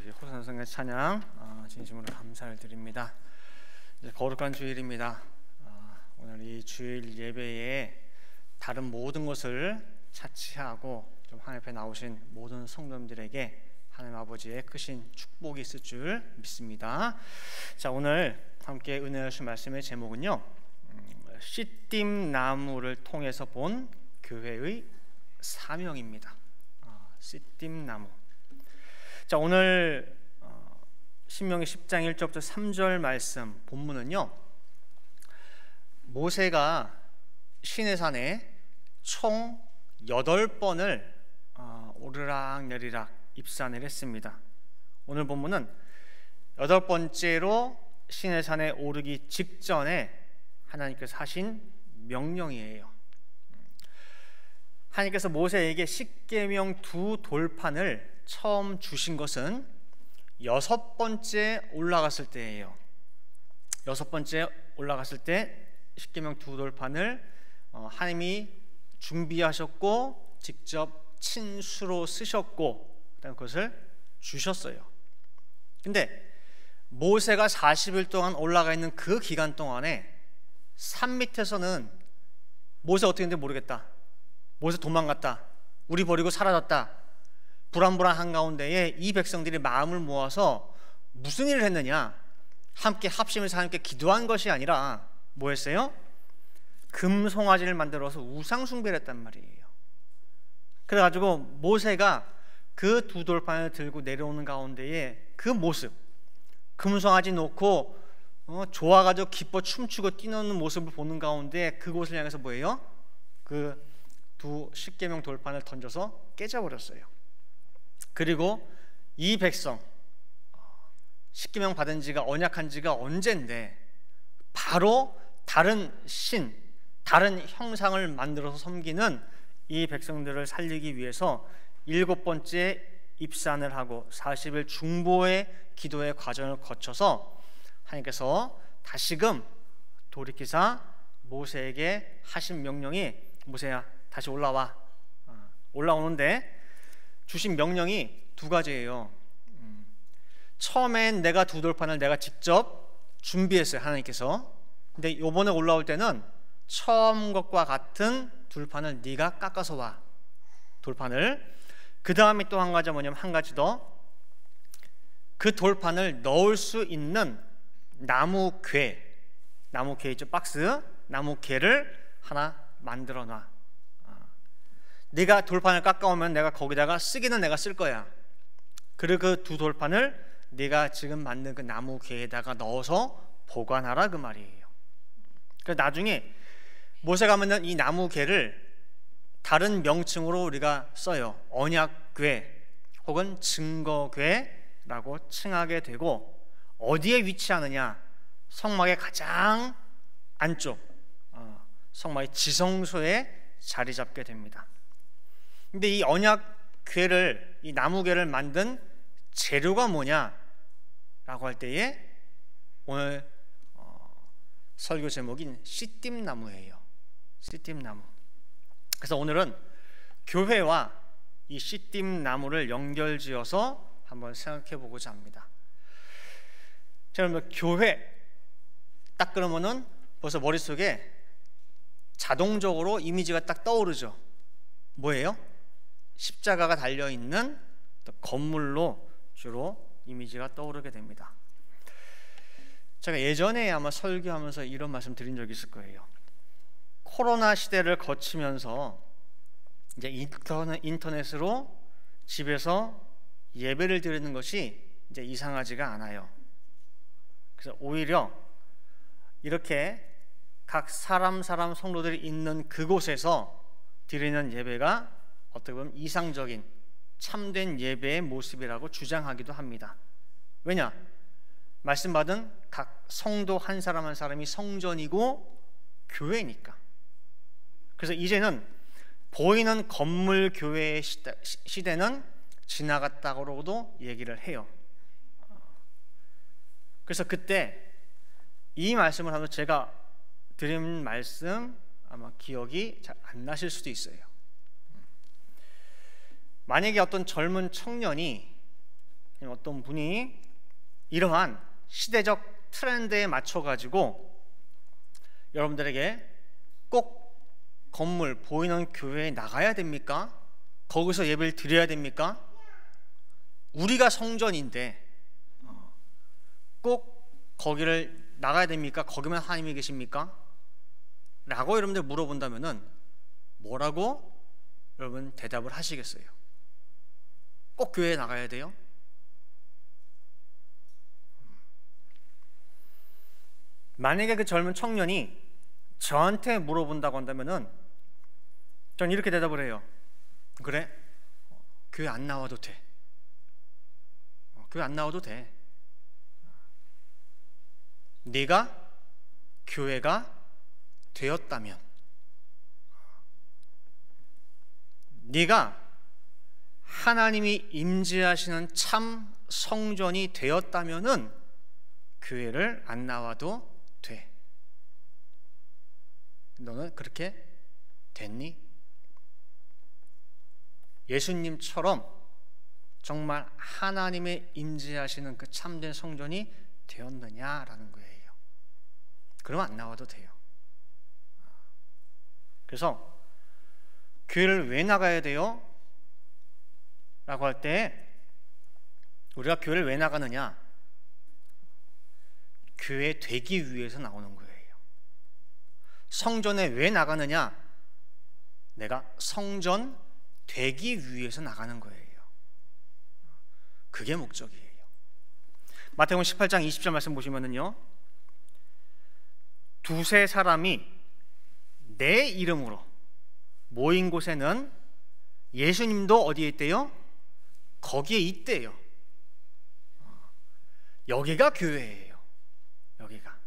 우리 호선성의 찬양 진심으로 감사를 드립니다. 이제 거룩한 주일입니다. 오늘 이 주일 예배에 다른 모든 것을 차치하고 좀 하나님 앞에 나오신 모든 성도님들에게 하나님 아버지의 크신 축복이 있을 줄 믿습니다. 자, 오늘 함께 은혜 주신 말씀의 제목은요, 씨띠 나무를 통해서 본 교회의 사명입니다. 씨띠 나무. 자, 오늘 신명기 10장 1절부터 3절 말씀 본문은요, 모세가 시내산에 총 8번을 오르락내리락 입산을 했습니다. 오늘 본문은 8번째로 시내산에 오르기 직전에 하나님께서 하신 명령이에요. 하나님께서 모세에게 십계명 2 돌판을 처음 주신 것은 6번째 올라갔을 때예요. 6번째 올라갔을 때 십계명 2 돌판을 하나님이 준비하셨고 직접 친수로 쓰셨고 그것을 주셨어요. 근데 모세가 40일 동안 올라가 있는 그 기간 동안에 산 밑에서는 모세 어떻게 했는지 모르겠다, 모세 도망갔다, 우리 버리고 사라졌다, 불안불안한 가운데에 이 백성들이 마음을 모아서 무슨 일을 했느냐, 함께 합심해서 하나님께 기도한 것이 아니라 뭐 했어요? 금송아지를 만들어서 우상 숭배를 했단 말이에요. 그래가지고 모세가 그 2 돌판을 들고 내려오는 가운데에 그 모습, 금송아지 놓고 좋아가지고 기뻐 춤추고 뛰노는 모습을 보는 가운데 그곳을 향해서 뭐예요? 그 2 십계명 돌판을 던져서 깨져버렸어요. 그리고 이 백성 십계명 받은 지가 언약한 지가 언젠데 바로 다른 신, 다른 형상을 만들어서 섬기는 이 백성들을 살리기 위해서 7번째 입산을 하고 40일 중보의 기도의 과정을 거쳐서 하나님께서 다시금 돌이키사 모세에게 하신 명령이, 모세야 다시 올라와. 올라오는데 주신 명령이 2가지예요. 처음엔 내가 2 돌판을 내가 직접 준비했어요, 하나님께서. 근데 이번에 올라올 때는 처음 것과 같은 돌판을 네가 깎아서 와, 돌판을. 그 다음에 또 한 가지 뭐냐면, 한 가지 더, 그 돌판을 넣을 수 있는 나무 궤 있죠, 박스, 나무 궤를 하나 만들어 놔. 네가 돌판을 깎아오면 내가 거기다가 쓰기는 내가 쓸 거야. 그리고 그 2 돌판을 네가 지금 만든 그 나무 궤에다가 넣어서 보관하라, 그 말이에요. 그래서 나중에 모세가 만든 이 나무 궤를 다른 명칭으로 우리가 써요. 언약궤 혹은 증거궤라고 칭하게 되고, 어디에 위치하느냐, 성막의 가장 안쪽, 성막의 지성소에 자리 잡게 됩니다. 근데 이 언약궤를, 이 나무궤를 만든 재료가 뭐냐라고 할 때에 오늘 설교 제목인 씨띠 나무예요. 씨띠 나무. 그래서 오늘은 교회와 이 씨띠 나무를 연결지어서 한번 생각해 보고자 합니다. 자, 그러면 교회 딱 그러면은 벌써 머릿속에 자동적으로 이미지가 딱 떠오르죠. 뭐예요? 십자가가 달려있는 건물로 주로 이미지가 떠오르게 됩니다. 제가 예전에 아마 설교하면서 이런 말씀 드린 적이 있을 거예요. 코로나 시대를 거치면서 이제 인터넷으로 집에서 예배를 드리는 것이 이제 이상하지가 않아요. 그래서 오히려 이렇게 각 사람 성도들이 있는 그곳에서 드리는 예배가 어떻게 보면 이상적인 참된 예배의 모습이라고 주장하기도 합니다. 왜냐? 말씀 받은 각 성도 한 사람 한 사람이 성전이고 교회니까. 그래서 이제는 보이는 건물 교회의 시대는 지나갔다고도 얘기를 해요. 그래서 그때 이 말씀을 하면서 제가 드린 말씀 아마 기억이 잘 안 나실 수도 있어요. 만약에 어떤 젊은 청년이 어떤 분이 이러한 시대적 트렌드에 맞춰 가지고 여러분들에게 꼭 건물 보이는 교회에 나가야 됩니까? 거기서 예배를 드려야 됩니까? 우리가 성전인데 꼭 거기를 나가야 됩니까? 거기만 하나님이 계십니까? 라고 여러분들 물어본다면은 뭐라고 여러분 대답을 하시겠어요? 꼭 교회에 나가야 돼요? 만약에 그 젊은 청년이 저한테 물어본다고 한다면은 전 이렇게 대답을 해요. 그래? 교회 안 나와도 돼. 교회 안 나와도 돼. 네가 교회가 되었다면, 네가 하나님이 임재하시는 참 성전이 되었다면은 교회를 안 나와도 돼. 너는 그렇게 됐니? 예수님처럼 정말 하나님의 임재하시는 그 참된 성전이 되었느냐라는 거예요. 그러면 안 나와도 돼요. 그래서 교회를 왜 나가야 돼요? 라고 할 때 우리가 교회를 왜 나가느냐? 교회 되기 위해서 나오는 거예요. 성전에 왜 나가느냐? 내가 성전 되기 위해서 나가는 거예요. 그게 목적이에요. 마태복음 18장 20절 말씀 보시면은요, 두세 사람이 내 이름으로 모인 곳에는 예수님도 어디에 있대요? 거기에 있대요. 여기가 교회예요. 여기가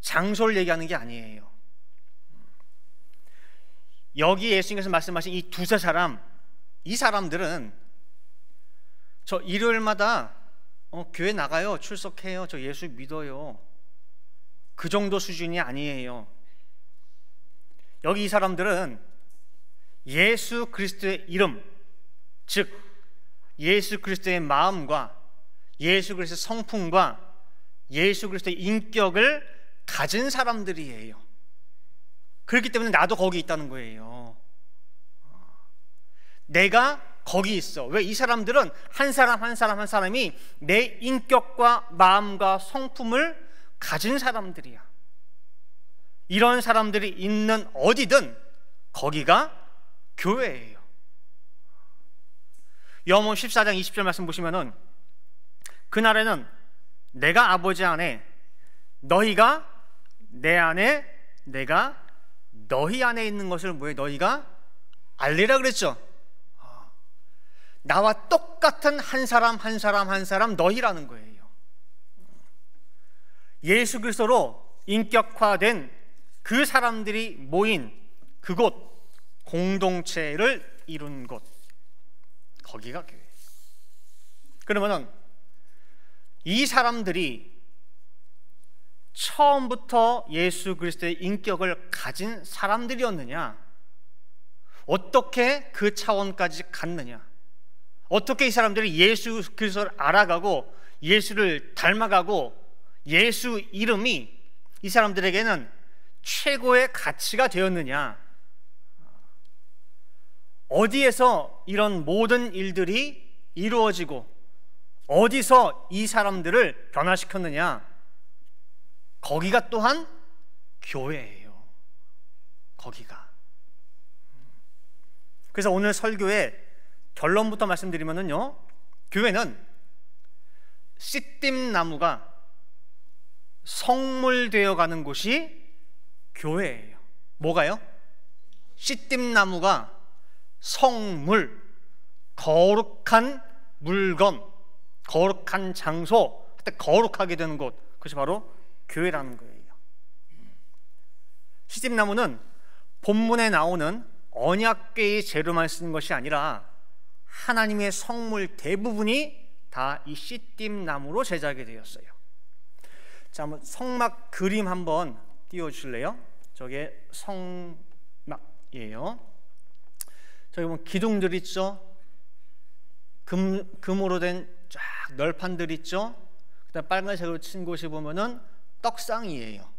장소를 얘기하는 게 아니에요. 여기 예수님께서 말씀하신 이 두세 사람, 이 사람들은 저 일요일마다 교회 나가요, 출석해요, 저 예수 믿어요, 그 정도 수준이 아니에요. 여기 이 사람들은 예수 그리스도의 이름, 즉 예수 그리스도의 마음과 예수 그리스도의 성품과 예수 그리스도의 인격을 가진 사람들이에요. 그렇기 때문에 나도 거기 있다는 거예요. 내가 거기 있어. 왜? 이 사람들은 한 사람 한 사람 한 사람이 내 인격과 마음과 성품을 가진 사람들이야. 이런 사람들이 있는 어디든 거기가 교회예요. 요한복음 14장 20절 말씀 보시면은 그날에는 내가 아버지 안에, 너희가 내 안에, 내가 너희 안에 있는 것을 뭐예요? 너희가 알리라 그랬죠. 나와 똑같은 한 사람 한 사람 한 사람 너희라는 거예요. 예수 그리스도로 인격화된 그 사람들이 모인 그곳, 공동체를 이룬 곳, 거기가 교회예요. 그러면은 이 사람들이 처음부터 예수 그리스도의 인격을 가진 사람들이었느냐? 어떻게 그 차원까지 갔느냐? 어떻게 이 사람들이 예수 그리스도를 알아가고 예수를 닮아가고 예수 이름이 이 사람들에게는 최고의 가치가 되었느냐? 어디에서 이런 모든 일들이 이루어지고 어디서 이 사람들을 변화시켰느냐? 거기가 또한 교회예요. 거기가. 그래서 오늘 설교의 결론부터 말씀드리면은요, 교회는 씨띠나무가 성물되어 가는 곳이 교회예요. 뭐가요? 씨띠나무가 성물, 거룩한 물건, 거룩한 장소, 거룩하게 되는 곳, 그것이 바로 교회라는 거예요. 씨띠나무는 본문에 나오는 언약궤의 재료만 쓰는 것이 아니라 하나님의 성물 대부분이 다 이 씨띠나무로 제작이 되었어요. 자, 한번 성막 그림 한번 띄워주실래요? 저게 성막이에요. 저기 보면 기둥들 있죠? 금으로 된 쫙 널판들 있죠. 그다음 빨간색으로 친 곳이 보면은 떡상이에요.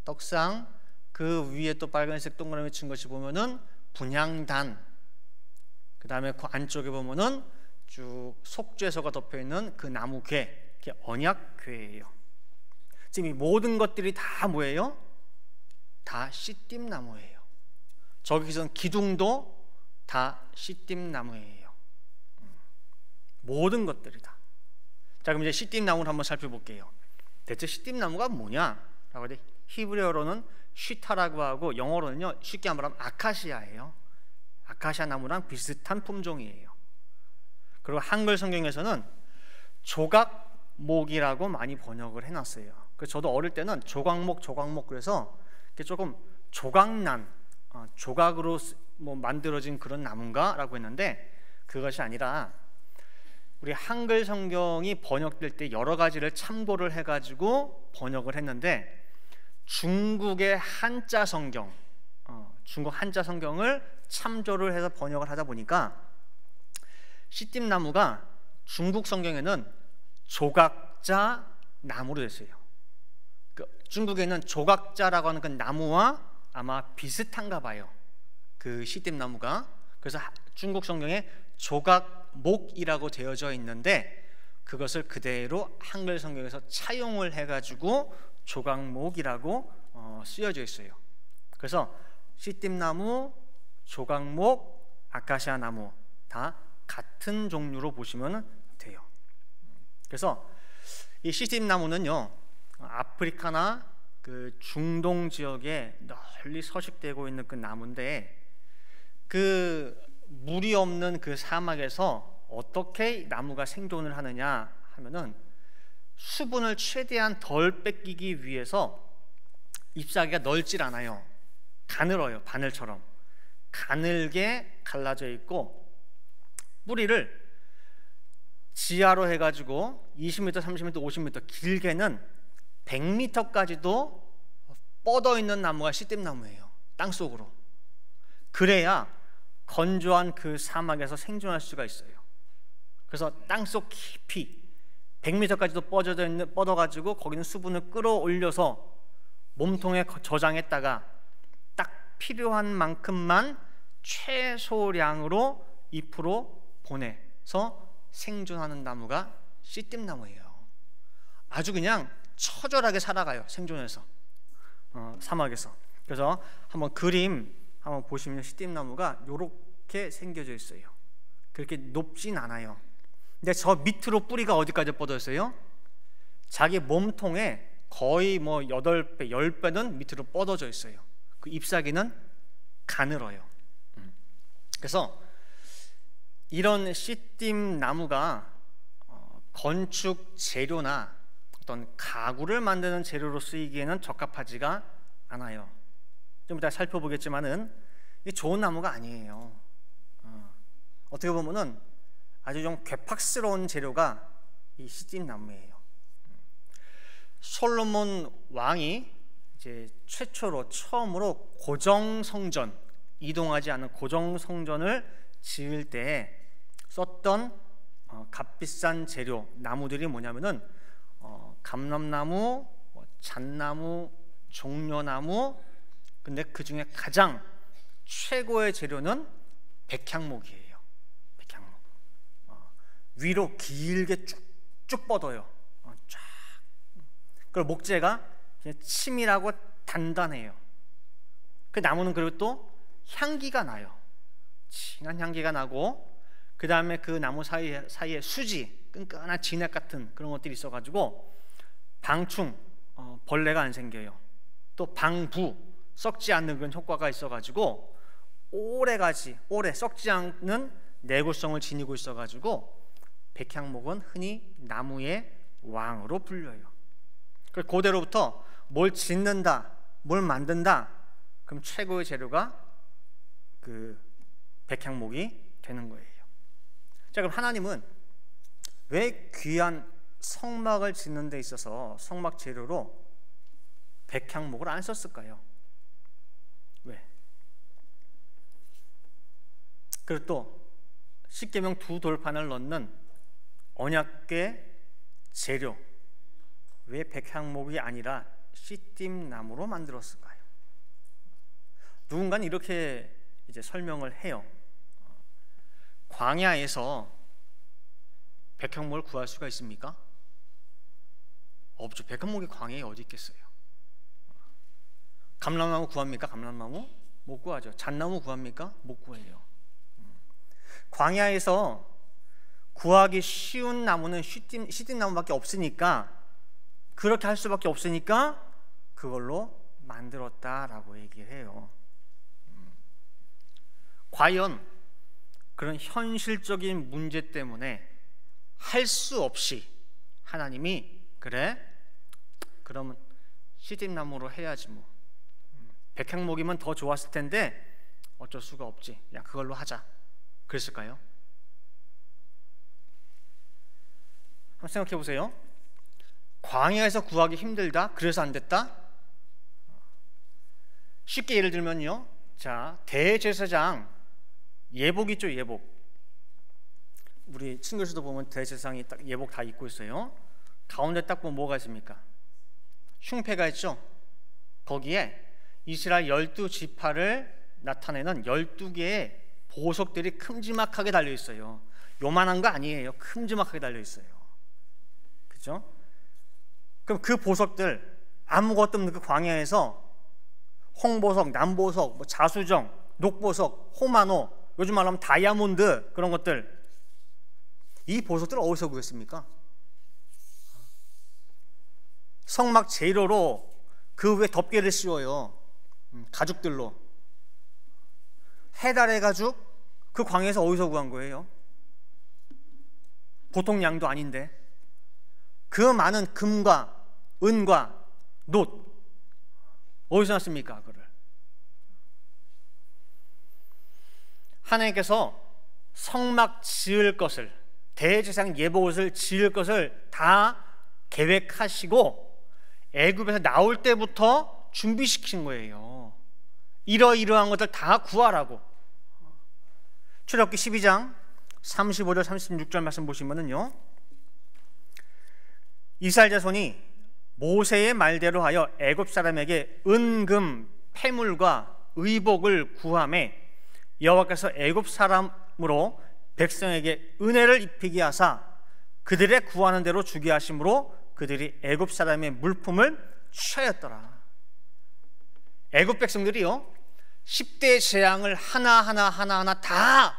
떡상. 그 위에 또 빨간색 동그라미 친 것이 보면은 분향단. 그 다음에 그 안쪽에 보면은 쭉 속죄소가 덮여 있는 그 나무괴, 그게 언약궤예요. 지금 이 모든 것들이 다 뭐예요? 다 시띠나무예요. 저기선 기둥도 다 시띠나무예요. 모든 것들이 다. 자, 그럼 이제 시띠나무를 한번 살펴볼게요. 대체 시띠나무가 뭐냐라고 하는데, 히브리어로는 쉬타라고 하고 영어로는요 쉽게 말하면 아카시아예요. 아카시아 나무랑 비슷한 품종이에요. 그리고 한글 성경에서는 조각목이라고 많이 번역을 해놨어요. 그래서 저도 어릴 때는 조각목 그래서 조금 조각난, 조각으로 뭐 만들어진 그런 나무인가라고 했는데, 그것이 아니라 우리 한글 성경이 번역될 때 여러 가지를 참고를 해가지고 번역을 했는데, 중국의 한자 성경, 중국 한자 성경을 참조를 해서 번역을 하다 보니까 시띠나무가 중국 성경에는 조각자 나무로 됐어요. 중국에는 조각자라고 하는 그 나무와 아마 비슷한가 봐요. 그 시띠나무가. 그래서 중국 성경에 조각목이라고 되어져 있는데, 그것을 그대로 한글 성경에서 차용을 해가지고 조각목이라고 쓰여져 있어요. 그래서 시띠나무, 조각목, 아카시아 나무 다 같은 종류로 보시면 돼요. 그래서 이 시띠나무는요 아프리카나 그 중동 지역에 널리 서식되고 있는 그 나무인데, 그 물이 없는 그 사막에서 어떻게 나무가 생존을 하느냐 하면은, 수분을 최대한 덜 뺏기기 위해서 잎사귀가 넓질 않아요. 가늘어요. 바늘처럼 가늘게 갈라져 있고, 뿌리를 지하로 해가지고 20m, 30m, 50m, 길게는 100m까지도 뻗어 있는 나무가 시띠나무예요. 땅속으로. 그래야 건조한 그 사막에서 생존할 수가 있어요. 그래서 땅속 깊이 100m까지도 뻗어가지고 거기는 수분을 끌어올려서 몸통에 저장했다가 딱 필요한 만큼만 최소량으로 잎으로 보내서 생존하는 나무가 시띠나무예요. 아주 그냥 처절하게 살아가요. 생존해서 사막에서. 그래서 한번 그림 한번 보시면 시띠나무가 이렇게 생겨져 있어요. 그렇게 높진 않아요. 근데 저 밑으로 뿌리가 어디까지 뻗어 있어요? 자기 몸통에 거의 뭐 8배, 10배는 밑으로 뻗어져 있어요. 그 잎사귀는 가늘어요. 그래서 이런 시띠나무가 건축 재료나 어떤 가구를 만드는 재료로 쓰이기에는 적합하지가 않아요. 좀 이따 살펴보겠지만은 이게 좋은 나무가 아니에요. 어떻게 보면은 아주 좀 괴팍스러운 재료가 이 시띠나무예요. 솔로몬 왕이 이제 처음으로 고정 성전, 이동하지 않은 고정 성전을 지을 때 썼던 값비싼 재료 나무들이 뭐냐면은 감람나무, 잣나무, 종려나무. 근데 그 중에 가장 최고의 재료는 백향목이에요. 백향목. 위로 길게 쭉쭉 뻗어요. 쫙. 그리고 목재가 그냥 치밀하고 단단해요. 그 나무는 그리고 또 향기가 나요. 진한 향기가 나고, 그 다음에 그 나무 사이에 수지, 끈끈한 진액 같은 그런 것들이 있어가지고 방충, 벌레가 안 생겨요. 또 방부, 썩지 않는 그런 효과가 있어가지고 오래 썩지 않는 내구성을 지니고 있어가지고 백향목은 흔히 나무의 왕으로 불려요. 그대로부터 뭘 짓는다, 뭘 만든다, 그럼 최고의 재료가 그 백향목이 되는 거예요. 자, 그럼 하나님은 왜 귀한 성막을 짓는 데 있어서 성막 재료로 백향목을 안 썼을까요? 왜? 그리고 또 십계명 2 돌판을 넣는 언약궤 재료 왜 백향목이 아니라 시띠나무로 만들었을까요? 누군가는 이렇게 이제 설명을 해요. 광야에서 백향목을 구할 수가 있습니까? 없죠. 백향목이 광야에 어디 있겠어요? 감람나무 구합니까? 감람나무? 못 구하죠. 잣나무 구합니까? 못 구해요. 광야에서 구하기 쉬운 나무는 시띠나무밖에 없으니까, 그렇게 할 수밖에 없으니까 그걸로 만들었다라고 얘기를 해요. 과연 그런 현실적인 문제 때문에 할 수 없이 하나님이 그래? 그러면 시띠나무로 해야지 뭐. 백향목이면 더 좋았을 텐데 어쩔 수가 없지. 야, 그걸로 하자. 그랬을까요? 한번 생각해 보세요. 광야에서 구하기 힘들다? 그래서 안 됐다? 쉽게 예를 들면요. 자, 대제사장 예복 있죠, 예복. 우리 친구들도 보면 대제사장이 딱 예복 다 입고 있어요. 가운데 딱 보면 뭐가 있습니까? 흉패가 있죠. 거기에 이스라엘 12지파를 나타내는 12개의 보석들이 큼지막하게 달려 있어요. 요만한 거 아니에요. 큼지막하게 달려 있어요. 그죠? 그럼 그 보석들 아무것도 없는 그 광야에서 홍보석, 남보석, 뭐 자수정, 녹보석, 호마노, 요즘 말하면 다이아몬드, 그런 것들, 이 보석들을 어디서 구했습니까? 성막 재료로 그 위에 덮개를 씌워요. 가죽들로. 해달의 가죽, 그 광야에서 어디서 구한 거예요? 보통 양도 아닌데. 그 많은 금과 은과 놋 어디서 났습니까? 그를 하나님께서 성막 지을 것을, 대제사장 예복옷을 지을 것을 다 계획하시고 애굽에서 나올 때부터 준비시킨 거예요. 이러이러한 것들 다 구하라고. 출애굽기 12장 35절 36절 말씀 보시면은요, 이스라엘 자손이 모세의 말대로 하여 애굽 사람에게 은금 폐물과 의복을 구하매 여호와께서 애굽 사람으로 백성에게 은혜를 입히게 하사 그들의 구하는 대로 주게 하심으로 그들이 애굽 사람의 물품을 취하였더라. 애굽 백성들이요, 10대 재앙을 하나하나 다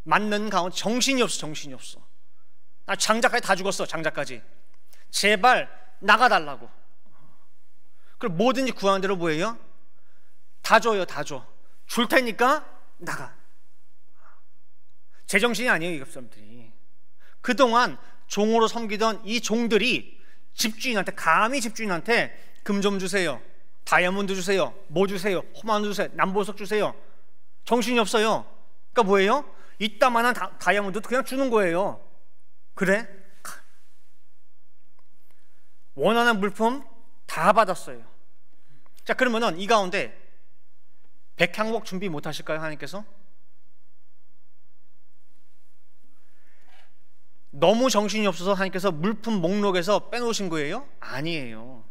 맞는 가운데 정신이 없어. 장자까지 다 죽었어. 장자까지. 제발 나가달라고. 그럼 뭐든지 구하는 대로 뭐예요? 다 줘요. 다 줘. 줄 테니까 나가. 제정신이 아니에요, 이 사람들이. 그동안 종으로 섬기던 이 종들이 집주인한테, 감히 집주인한테 금 좀 주세요, 다이아몬드 주세요, 뭐 주세요, 호마노 주세요, 남보석 주세요. 정신이 없어요. 그러니까 뭐예요? 이따만한 다이아몬드도 그냥 주는 거예요. 그래? 원하는 물품 다 받았어요. 자, 그러면은 이 가운데 백향목 준비 못 하실까요, 하나님께서? 너무 정신이 없어서 하나님께서 물품 목록에서 빼놓으신 거예요? 아니에요.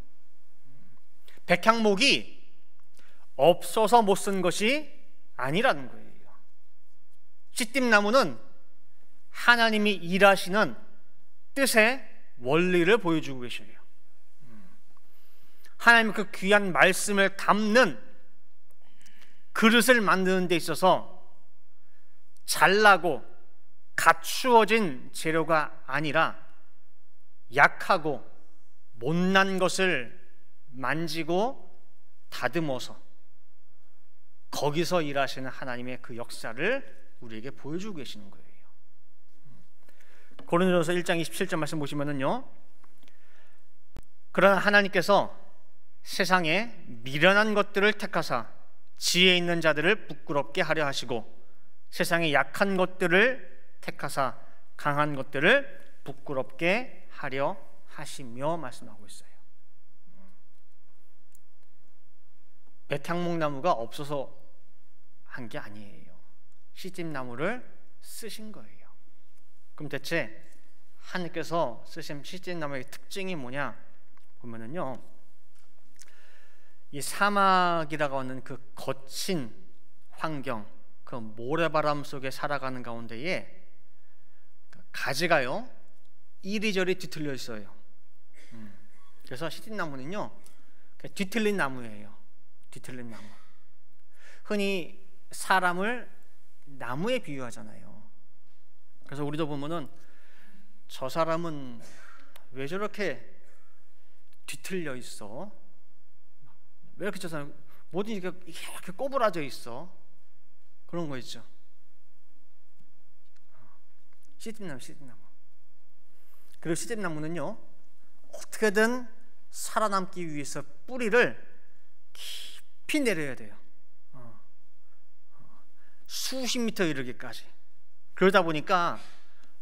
백향목이 없어서 못 쓴 것이 아니라는 거예요. 시띠나무는 하나님이 일하시는 뜻의 원리를 보여주고 계셔요. 하나님의 그 귀한 말씀을 담는 그릇을 만드는 데 있어서 잘나고 갖추어진 재료가 아니라 약하고 못난 것을 만지고 다듬어서 거기서 일하시는 하나님의 그 역사를 우리에게 보여주고 계시는 거예요. 고린도전서 1장 27절 말씀 보시면은요, 그러나 하나님께서 세상에 미련한 것들을 택하사 지혜 있는 자들을 부끄럽게 하려 하시고 세상에 약한 것들을 택하사 강한 것들을 부끄럽게 하려 하시며 말씀하고 있어요. 백향목 나무가 없어서 한 게 아니에요. 시집나무를 쓰신 거예요. 그럼 대체 하나님께서 쓰신 시띠 나무의 특징이 뭐냐 보면은요, 이 사막이라고 하는 그 거친 환경, 그 모래바람 속에 살아가는 가운데에 가지가요 이리저리 뒤틀려 있어요. 그래서 시띠나무는요 뒤틀린 나무예요. 뒤틀린 나무. 흔히 사람을 나무에 비유하잖아요. 그래서 우리도 보면은 저 사람은 왜 저렇게 뒤틀려 있어? 왜 이렇게 저 사람 모든 이렇게 꼬부라져 있어? 그런 거 있죠. 시집나무, 시집나무. 그리고 시집나무는요 어떻게든 살아남기 위해서 뿌리를 깊이 내려야 돼요. 수십 미터 이르기까지. 그러다 보니까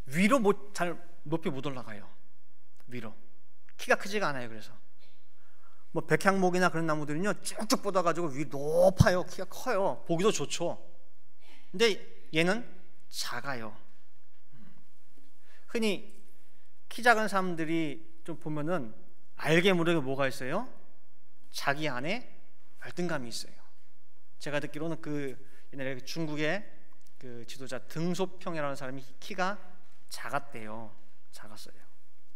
위로 잘 높이 못 올라가요. 위로. 키가 크지가 않아요. 그래서 뭐 백향목이나 그런 나무들은요 쭉쭉 뻗어가지고 위 높아요. 키가 커요. 보기도 좋죠. 근데 얘는 작아요. 흔히 키 작은 사람들이 좀 보면은 알게 모르게 뭐가 있어요? 자기 안에 열등감이 있어요. 제가 듣기로는 옛날에 중국의 그 지도자 등소평이라는 사람이 키가 작았대요. 작았어요.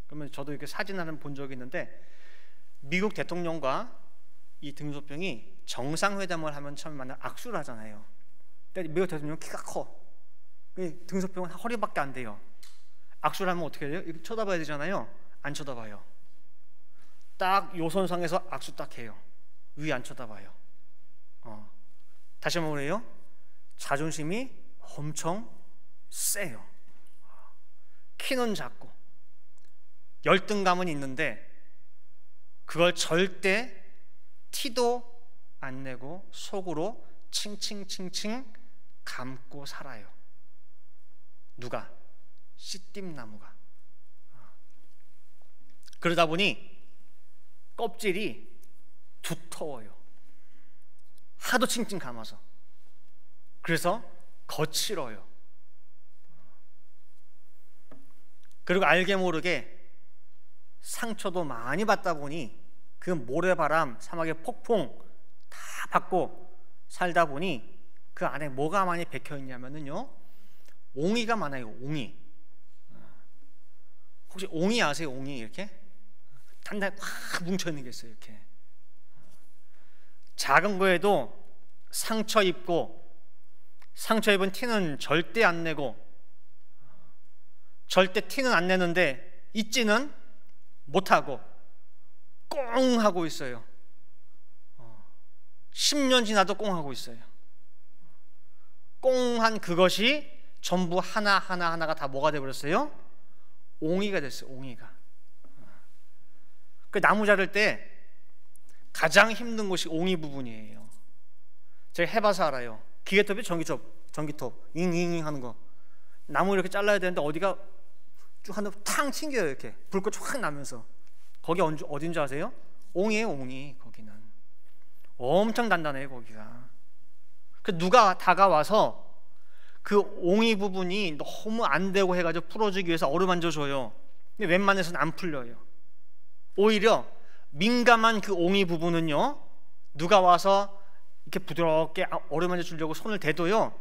그러면 저도 이렇게 사진 하나 본 적이 있는데, 미국 대통령과 이 등소평이 정상회담을 하면 처음 만나 악수를 하잖아요. 근데 미국 대통령 키가 커. 등소평은 허리밖에 안 돼요. 악수를 하면 어떻게 돼요? 이렇게 쳐다봐야 되잖아요. 안 쳐다봐요. 딱 요선상에서 악수 딱 해요. 위 안 쳐다봐요. 다시 한번 그래요. 자존심이 엄청 세요. 키는 작고 열등감은 있는데 그걸 절대 티도 안 내고 속으로 칭칭칭칭 감고 살아요. 누가? 씨띠나무가. 그러다 보니 껍질이 두터워요. 하도 칭칭 감아서. 그래서 거칠어요. 그리고 알게 모르게 상처도 많이 받다 보니 그 모래바람, 사막의 폭풍 다 받고 살다 보니 그 안에 뭐가 많이 박혀 있냐면요, 옹이가 많아요. 옹이. 혹시 옹이 아세요? 옹이 이렇게 단단히 확 뭉쳐 있는 게 있어요. 이렇게 작은 거에도 상처 입고, 상처 입은 티는 절대 안 내고, 절대 티는 안 내는데 잊지는 못하고 꽁 하고 있어요. 10년 지나도 꽁 하고 있어요. 꽁한 그것이 전부 하나하나가 다 뭐가 되어버렸어요? 옹이가 됐어요. 옹이가. 그 나무 자를 때 가장 힘든 곳이 옹이 부분이에요. 제가 해봐서 알아요. 기계톱이 전기톱 잉잉잉 하는 거. 나무 이렇게 잘라야 되는데 어디가 쭉 하는 탕 튕겨요. 이렇게 불꽃 확 나면서. 거기 어딘 줄 아세요? 옹이에요. 옹이. 거기는 엄청 단단해요. 거기가. 그 누가 다가와서 그 옹이 부분이 너무 안 되고 해가지고 풀어주기 위해서 어루만져줘요. 근데 웬만해서는 안 풀려요. 오히려 민감한 그 옹이 부분은요, 누가 와서 이렇게 부드럽게 어루만져 주려고 손을 대도요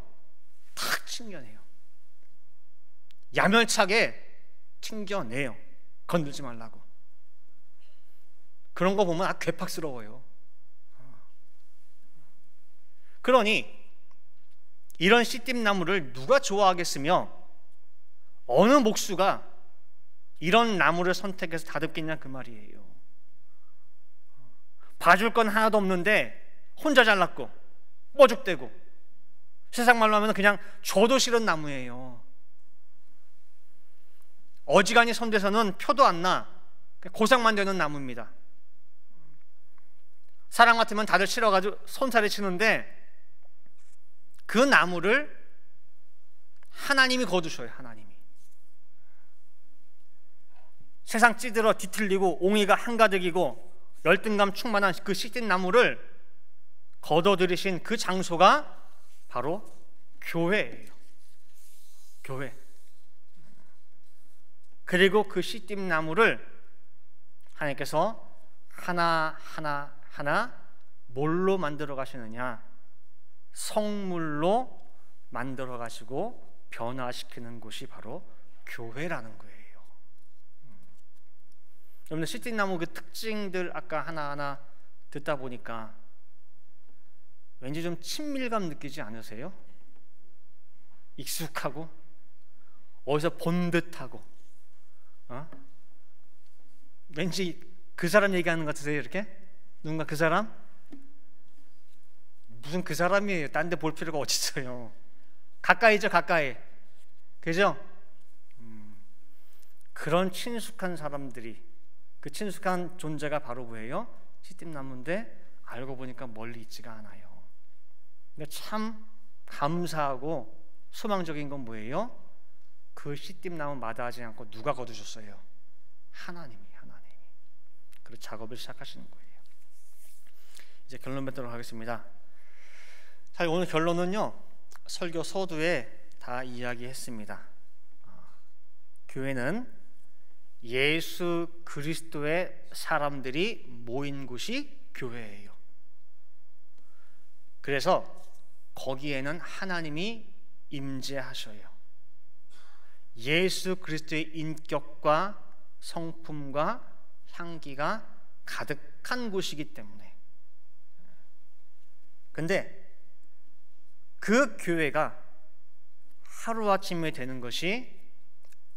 탁 튕겨내요. 야멸차게 튕겨내요. 건들지 말라고. 그런 거 보면 괴팍스러워요. 그러니 이런 씨띠나무를 누가 좋아하겠으며 어느 목수가 이런 나무를 선택해서 다듬겠냐 그 말이에요. 봐줄 건 하나도 없는데 혼자 잘났고 뻐죽대고, 세상 말로 하면 그냥 줘도 싫은 나무예요. 어지간히 손대서는 표도 안 나, 고생만 되는 나무입니다. 사람 같으면 다들 싫어가지고 손살에 치는데 그 나무를 하나님이 거두셔요. 하나님이. 세상 찌들어 뒤틀리고 옹이가 한가득이고 열등감 충만한 그 씨띠나무를 거둬들이신 그 장소가 바로 교회예요. 교회. 그리고 그 시띠나무를 하나님께서 하나 뭘로 만들어 가시느냐? 성물로 만들어 가시고 변화시키는 곳이 바로 교회라는 거예요. 여러분들 시띠나무 그 특징들 아까 하나하나 듣다 보니까 왠지 좀 친밀감 느끼지 않으세요? 익숙하고 어디서 본 듯하고 왠지 그 사람 얘기하는 것 같으세요? 이렇게? 누군가 그 사람? 무슨 그 사람이에요? 딴 데 볼 필요가 어디 있어요? 가까이죠, 가까이. 그죠? 그런 친숙한 사람들이, 그 친숙한 존재가 바로 뭐예요? 시띠나무인데 알고 보니까 멀리 있지가 않아요. 근데 참 감사하고 소망적인 건 뭐예요? 그 시띠나무 마다하지 않고 누가 거두셨어요? 하나님이. 그리고 작업을 시작하시는 거예요. 이제 결론 맺도록 하겠습니다. 자, 오늘 결론은요, 설교 서두에 다 이야기했습니다. 교회는 예수 그리스도의 사람들이 모인 곳이 교회예요. 그래서 거기에는 하나님이 임재하셔요. 예수 그리스도의 인격과 성품과 향기가 가득한 곳이기 때문에. 근데 그 교회가 하루아침에 되는 것이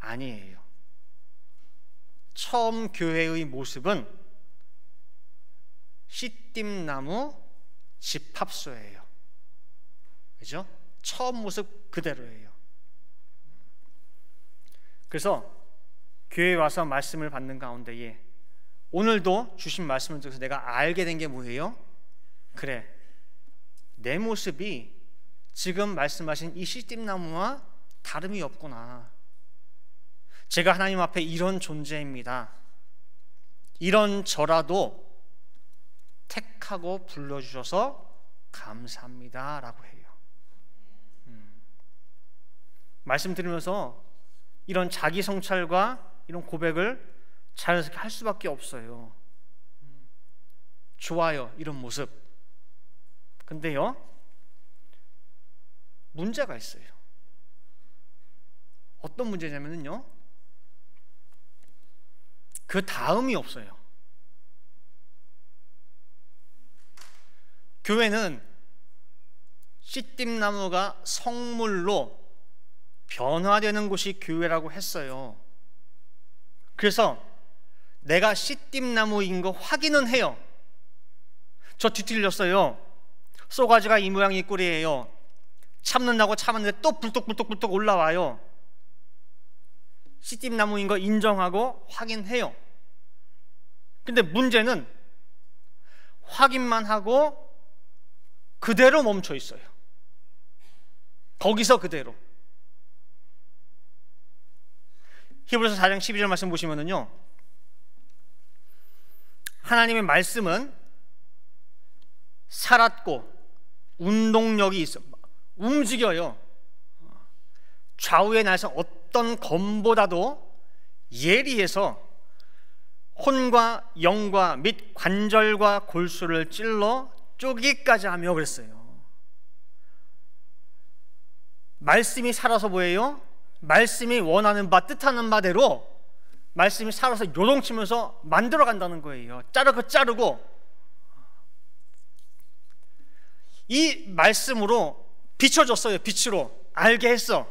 아니에요. 처음 교회의 모습은 시띠나무 집합소예요. 그죠? 처음 모습 그대로예요. 그래서 교회에 와서 말씀을 받는 가운데에 오늘도 주신 말씀을 통해서 내가 알게 된 게 뭐예요? 그래, 내 모습이 지금 말씀하신 이 시띠나무와 다름이 없구나. 제가 하나님 앞에 이런 존재입니다. 이런 저라도 택하고 불러주셔서 감사합니다 라고 해요. 말씀 드리면서 이런 자기 성찰과 이런 고백을 자연스럽게 할 수밖에 없어요. 좋아요, 이런 모습. 근데요, 문제가 있어요. 어떤 문제냐면요, 그 다음이 없어요. 교회는 시띠나무가 성물로 변화되는 곳이 교회라고 했어요. 그래서 내가 시띠나무인 거 확인은 해요. 저 뒤틀렸어요. 쏘가지가 이 모양 이 꼴이에요. 참는다고 참았는데 또 불뚝불뚝 올라와요. 시띠나무인 거 인정하고 확인해요. 근데 문제는 확인만 하고 그대로 멈춰 있어요. 거기서 그대로. 히브리서 4장 12절 말씀 보시면은요, 하나님의 말씀은 살았고 운동력이 있어, 움직여요. 좌우에 날서 어떤 검보다도 예리해서 혼과 영과 및 관절과 골수를 찔러 쪼개기까지 하며 그랬어요. 말씀이 살아서 뭐예요? 말씀이 원하는 바, 뜻하는 바대로 말씀이 살아서 요동치면서 만들어 간다는 거예요. 자르고 이 말씀으로 비춰줬어요. 빛으로 알게 했어.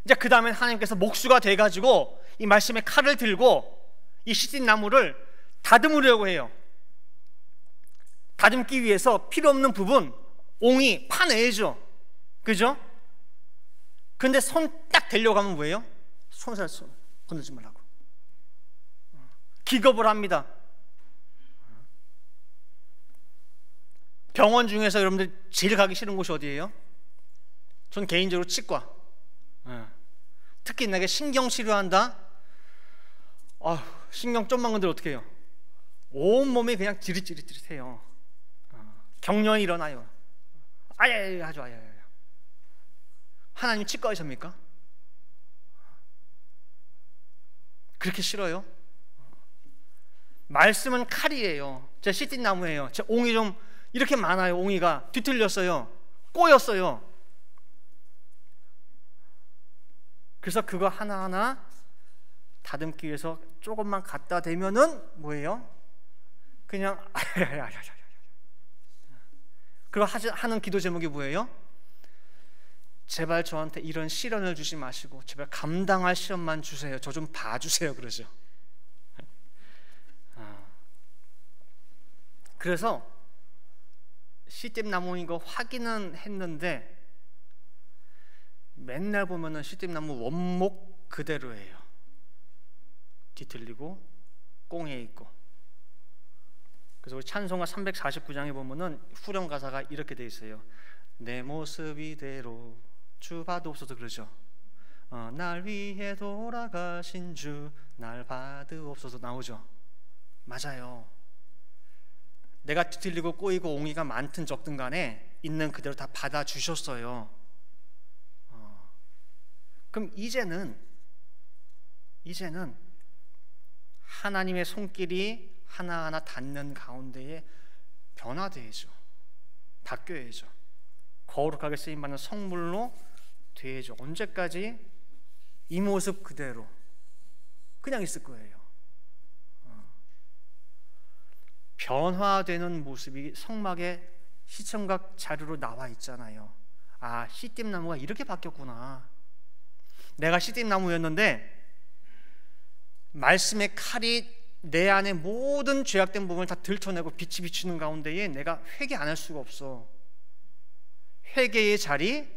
이제 그 다음에 하나님께서 목수가 돼가지고 이 말씀의 칼을 들고 이 시띠나무를 다듬으려고 해요. 다듬기 위해서 필요 없는 부분 옹이 파내죠. 그죠? 근데 손 딱 대려고 하면 뭐예요? 손 건들지 말라고 기겁을 합니다. 병원 중에서 여러분들 제일 가기 싫은 곳이 어디예요? 전 개인적으로 치과. 특히 내가 신경 치료한다. 신경 좀만 건드려 어떻게 해요? 온몸이 그냥 지릿지릿해요. 경련이 일어나요. 아야야야 하죠. 아야야야. 하나님 치과의사입니까? 그렇게 싫어요? 말씀은 칼이에요. 제 씨띠 나무예요. 제 옹이 좀 이렇게 많아요. 옹이가 뒤틀렸어요. 꼬였어요. 그래서 그거 하나하나 다듬기 위해서 조금만 갖다 대면은 뭐예요? 그냥 그리고 하는 기도 제목이 뭐예요? 제발 저한테 이런 시련을 주지 마시고 제발 감당할 시험만 주세요. 저 좀 봐주세요. 그러죠. 그래서 씨띠나무인 거 확인은 했는데 맨날 보면은 씨띠나무 원목 그대로예요. 뒤틀리고 꽁에 있고. 그래서 찬송가 349장에 보면은 후렴 가사가 이렇게 돼 있어요. 내 모습 이대로 주 받으옵소서 그러죠. 날 위해 돌아가신 주 날 받으옵소서 나오죠. 맞아요. 내가 뒤틀리고 꼬이고 옹이가 많든 적든 간에 있는 그대로 다 받아주셨어요. 그럼 이제는 하나님의 손길이 하나하나 닿는 가운데에 변화되죠. 바뀌어야죠. 거룩하게 쓰임받는 성물로 되죠. 언제까지 이 모습 그대로 그냥 있을 거예요. 변화되는 모습이 성막의 시청각 자료로 나와 있잖아요. 아, 씨띠나무가 이렇게 바뀌었구나. 내가 씨띠나무였는데 말씀의 칼이 내 안에 모든 죄악된 부분을 다 들춰내고 빛이 비추는 가운데에 내가 회개 안 할 수가 없어. 회개의 자리,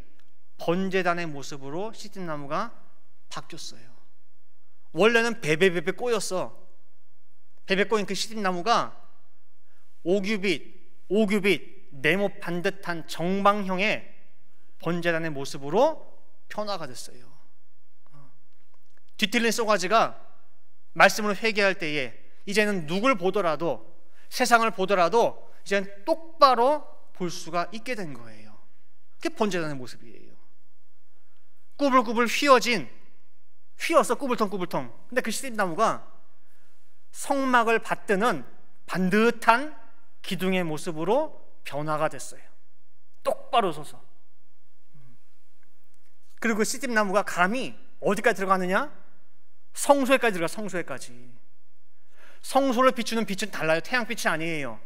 번제단의 모습으로 씨띠나무가 바뀌었어요. 원래는 베베베베 꼬였어. 베베 꼬인 그 씨띠나무가 5규빗 네모 반듯한 정방형의 번제단의 모습으로 변화가 됐어요. 뒤틀린 쏘가지가 말씀으로 회개할 때에 이제는 누굴 보더라도 세상을 보더라도 이제는 똑바로 볼 수가 있게 된 거예요. 그게 번제단의 모습이에요. 꾸불꾸불 휘었어 꾸불텅꾸불텅. 근데 그 씨띠나무가 성막을 받드는 반듯한 기둥의 모습으로 변화가 됐어요. 똑바로 서서. 그리고 그 씨띠나무가 감히 어디까지 들어가느냐? 성소에까지 들어가. 성소에까지. 성소를 비추는 빛은 달라요. 태양빛이 아니에요.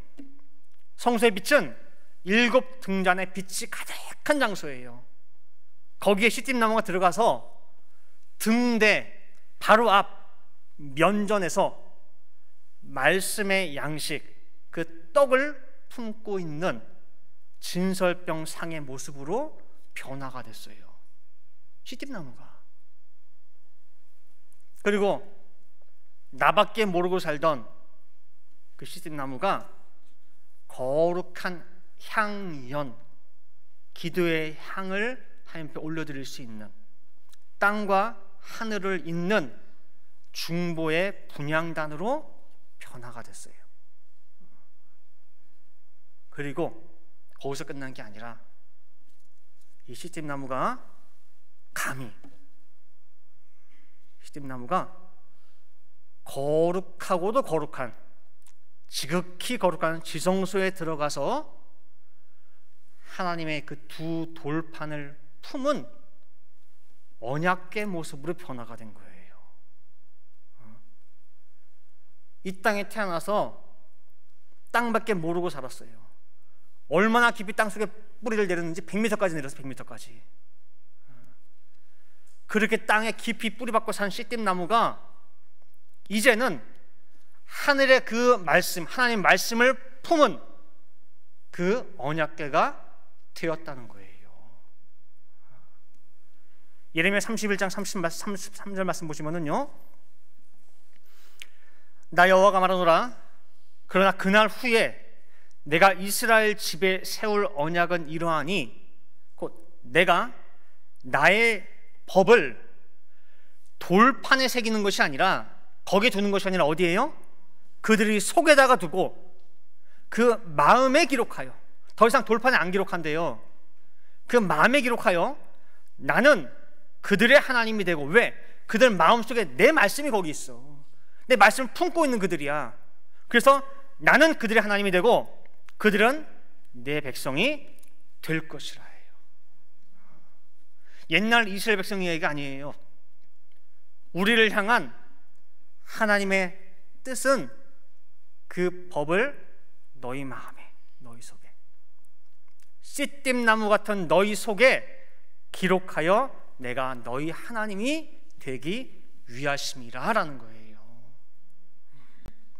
성소의 빛은 7 등잔의 빛이 가득한 장소예요. 거기에 씨띠나무가 들어가서 등대 바로 앞 면전에서 말씀의 양식 그 떡을 품고 있는 진설병 상의 모습으로 변화가 됐어요. 씨띠나무가. 그리고 나밖에 모르고 살던 그 씨띠나무가 거룩한 향연, 기도의 향을 하나님 앞에 올려드릴 수 있는 땅과 하늘을 잇는 중보의 분향단으로 변화가 됐어요. 그리고 거기서 끝난 게 아니라 이 씨띠나무가 감히 씨띠나무가 거룩하고도 거룩한 지극히 거룩한 지성소에 들어가서 하나님의 그 두 돌판을 품은 언약궤 모습으로 변화가 된 거예요. 이 땅에 태어나서 땅밖에 모르고 살았어요. 얼마나 깊이 땅속에 뿌리를 내렸는지 100m까지 내려서 100m까지. 그렇게 땅에 깊이 뿌리박고 산 씨띠나무가 이제는 하늘의 그 말씀, 하나님 말씀을 품은 그 언약궤가 되었다는 거예요. 예레미야 31장 33절 말씀 보시면은요, 나 여호와가 말하노라. 그러나 그날 후에 내가 이스라엘 집에 세울 언약은 이러하니 곧 내가 나의 법을 돌판에 새기는 것이 아니라, 거기에 두는 것이 아니라 어디에요? 그들이 속에다가 두고 그 마음에 기록하여, 더 이상 돌판에 안 기록한대요. 그 마음에 기록하여 나는 그들의 하나님이 되고. 왜? 그들 마음속에 내 말씀이 거기 있어. 내 말씀을 품고 있는 그들이야. 그래서 나는 그들의 하나님이 되고 그들은 내 백성이 될 것이라 해요. 옛날 이스라엘 백성 얘기가 아니에요. 우리를 향한 하나님의 뜻은 그 법을 너희 마음에, 너희 속에, 씨띠나무 같은 너희 속에 기록하여 내가 너희 하나님이 되기 위하심이라 라는 거예요.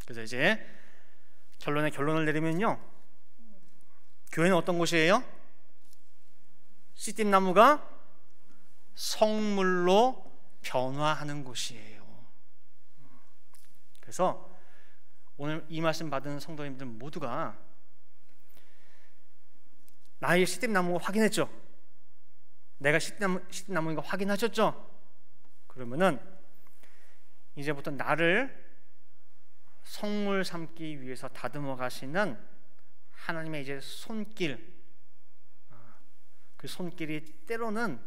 그래서 이제 결론을 내리면요, 교회는 어떤 곳이에요? 씨띠나무가 성물로 변화하는 곳이에요. 그래서 오늘 이 말씀 받은 성도님들 모두가 나의 씨띠나무 확인했죠? 내가 씨띠나무인 거 확인하셨죠? 그러면은 이제부터 나를 성물 삼기 위해서 다듬어 가시는 하나님의 이제 손길, 그 손길이 때로는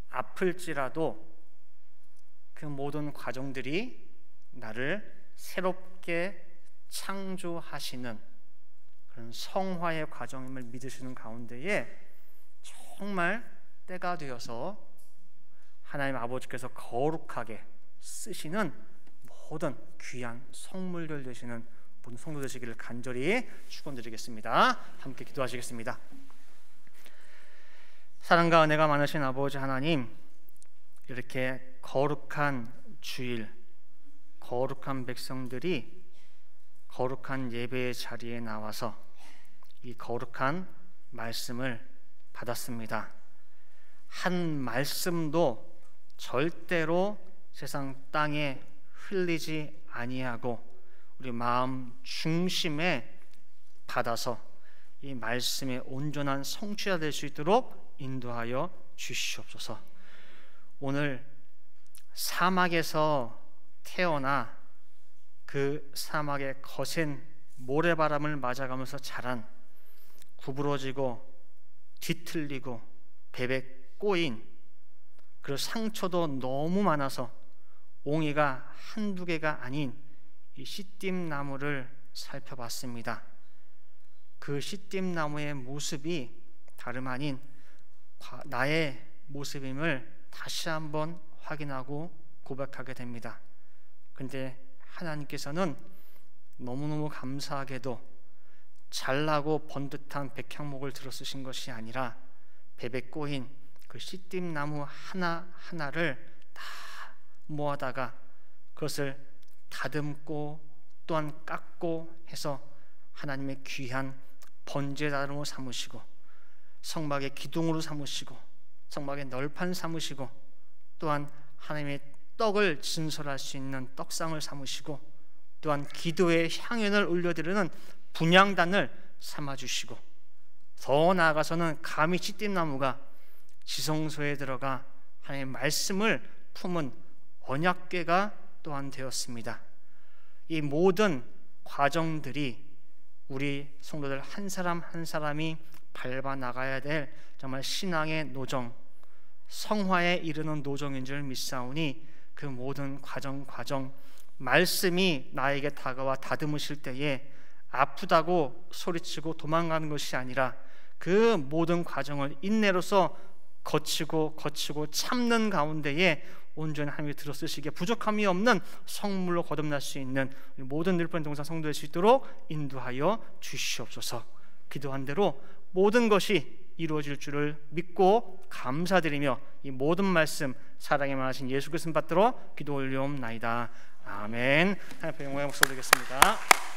아플지라도 그 모든 과정들이 나를 새롭게 창조하시는 그런 성화의 과정임을 믿으시는 가운데에 정말 때가 되어서 하나님 아버지께서 거룩하게 쓰시는 모든 귀한 성물들 되시는 모든 성도 되시기를 간절히 축원드리겠습니다. 함께 기도하시겠습니다. 사랑과 은혜가 많으신 아버지 하나님, 이렇게 거룩한 주일, 거룩한 백성들이 거룩한 예배의 자리에 나와서 이 거룩한 말씀을 받았습니다. 한 말씀도 절대로 세상 땅에 흘리지 아니하고 우리 마음 중심에 받아서 이 말씀의 온전한 성취가 될 수 있도록 인도하여 주시옵소서. 오늘 사막에서 태어나 그 사막의 거센 모래바람을 맞아가면서 자란 구부러지고 뒤틀리고 뱀에 꼬인, 그리고 상처도 너무 많아서 옹이가 한두 개가 아닌 이 씨띠나무를 살펴봤습니다. 그 씨띠나무의 모습이 다름 아닌 나의 모습임을 다시 한번 확인하고 고백하게 됩니다. 근데 하나님께서는 너무너무 감사하게도 잘나고 번듯한 백향목을 들어 쓰신 것이 아니라 뱀에 꼬인 그 씨띠나무 하나하나를 다 모아다가 그것을 다듬고 또한 깎고 해서 하나님의 귀한 번제단으로 삼으시고 성막의 기둥으로 삼으시고 성막의 널판 삼으시고 또한 하나님의 떡을 진설할 수 있는 떡상을 삼으시고 또한 기도의 향연을 올려드리는 분향단을 삼아주시고 더 나아가서는 감히 씨띠나무가 지성소에 들어가 하나님의 말씀을 품은 언약궤가 또한 되었습니다. 이 모든 과정들이 우리 성도들 한 사람 한 사람이 밟아 나가야 될 정말 신앙의 노정, 성화에 이르는 노정인 줄 믿사오니 그 모든 과정 말씀이 나에게 다가와 다듬으실 때에 아프다고 소리치고 도망가는 것이 아니라 그 모든 과정을 인내로서 거치고 참는 가운데에 온전히 하나님이 들어쓰시기에 부족함이 없는 성물로 거듭날 수 있는 모든 늘뻔 동산 성도될 수 있도록 인도하여 주시옵소서. 기도한 대로 모든 것이 이루어질 줄을 믿고 감사드리며 이 모든 말씀 사랑에 많으신 예수 그리스도 받들어 기도 올리옵나이다. 아멘. 하나님 앞에 영광의 목소리 드리겠습니다.